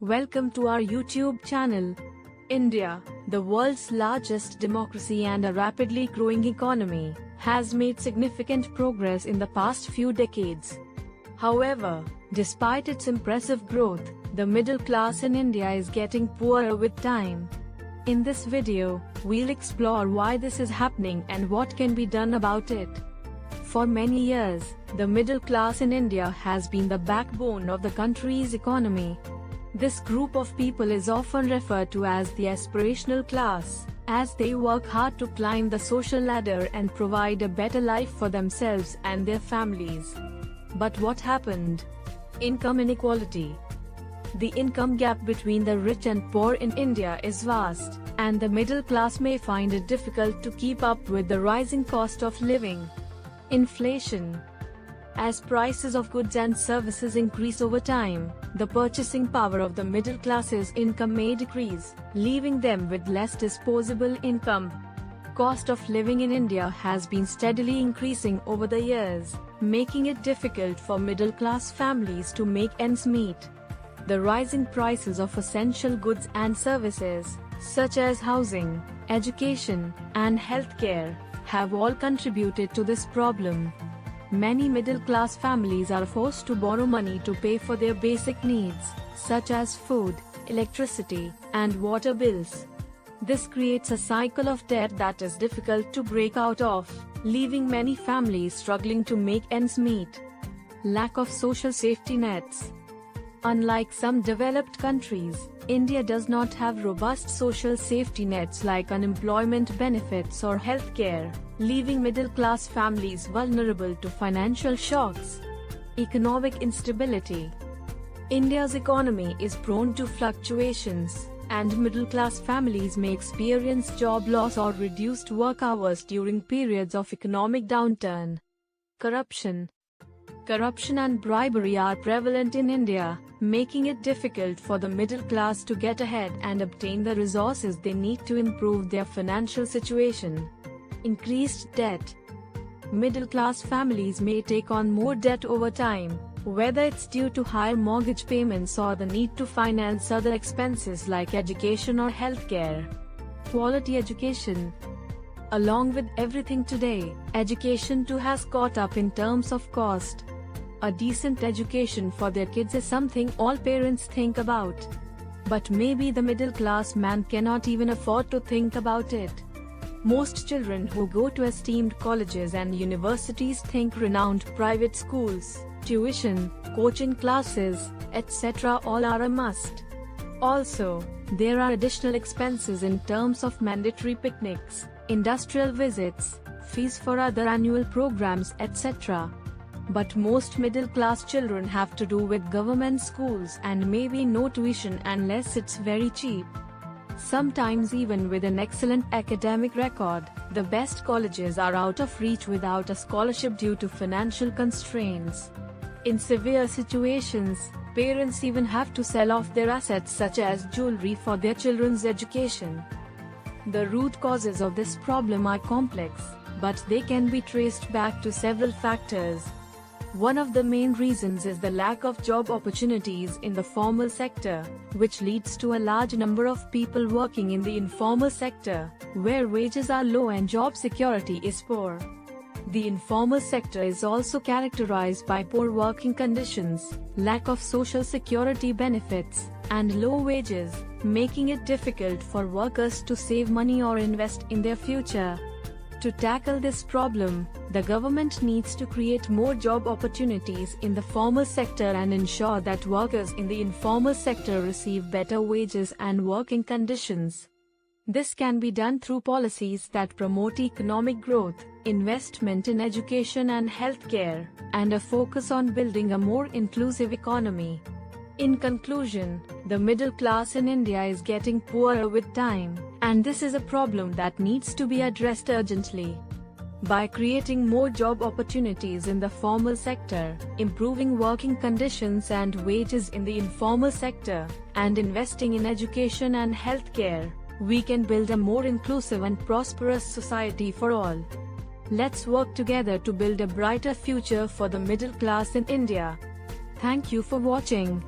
Welcome to our YouTube channel. India, the world's largest democracy and a rapidly growing economy, has made significant progress in the past few decades. However, despite its impressive growth, the middle class in India is getting poorer with time. In this video, we'll explore why this is happening and what can be done about it. For many years, the middle class in India has been the backbone of the country's economy. This group of people is often referred to as the aspirational class, as they work hard to climb the social ladder and provide a better life for themselves and their families. But what happened? Income inequality. The income gap between the rich and poor in India is vast, and the middle class may find it difficult to keep up with the rising cost of living. Inflation. As prices of goods and services increase over time, the purchasing power of the middle class's income may decrease, leaving them with less disposable income. Cost of living in India has been steadily increasing over the years, making it difficult for middle-class families to make ends meet. The rising prices of essential goods and services, such as housing, education, and healthcare, have all contributed to this problem. Many middle-class families are forced to borrow money to pay for their basic needs, such as food, electricity, and water bills. This creates a cycle of debt that is difficult to break out of, leaving many families struggling to make ends meet. Lack of social safety nets. Unlike some developed countries, India does not have robust social safety nets like unemployment benefits or healthcare, leaving middle-class families vulnerable to financial shocks. Economic instability. India's economy is prone to fluctuations, and middle-class families may experience job loss or reduced work hours during periods of economic downturn. Corruption. Corruption and bribery are prevalent in India, making it difficult for the middle class to get ahead and obtain the resources they need to improve their financial situation. Increased debt. Middle-class families may take on more debt over time, whether it's due to higher mortgage payments or the need to finance other expenses like education or healthcare. Quality education. Along with everything today, education too has caught up in terms of cost. A decent education for their kids is something all parents think about. But maybe the middle-class man cannot even afford to think about it. Most children who go to esteemed colleges and universities think renowned private schools, tuition, coaching classes, etc. all are a must. Also, there are additional expenses in terms of mandatory picnics, industrial visits, fees for other annual programs, etc. But most middle-class children have to do with government schools and maybe no tuition unless it's very cheap. Sometimes even with an excellent academic record, the best colleges are out of reach without a scholarship due to financial constraints. In severe situations, parents even have to sell off their assets such as jewelry for their children's education. The root causes of this problem are complex, but they can be traced back to several factors. One of the main reasons is the lack of job opportunities in the formal sector, which leads to a large number of people working in the informal sector, where wages are low and job security is poor. The informal sector is also characterized by poor working conditions, lack of social security benefits, and low wages, making it difficult for workers to save money or invest in their future. To tackle this problem, the government needs to create more job opportunities in the formal sector and ensure that workers in the informal sector receive better wages and working conditions. This can be done through policies that promote economic growth, investment in education and healthcare, and a focus on building a more inclusive economy. In conclusion, the middle class in India is getting poorer with time, and this is a problem that needs to be addressed urgently. By creating more job opportunities in the formal sector, improving working conditions and wages in the informal sector, and investing in education and healthcare, we can build a more inclusive and prosperous society for all. Let's work together to build a brighter future for the middle class in India. Thank you for watching.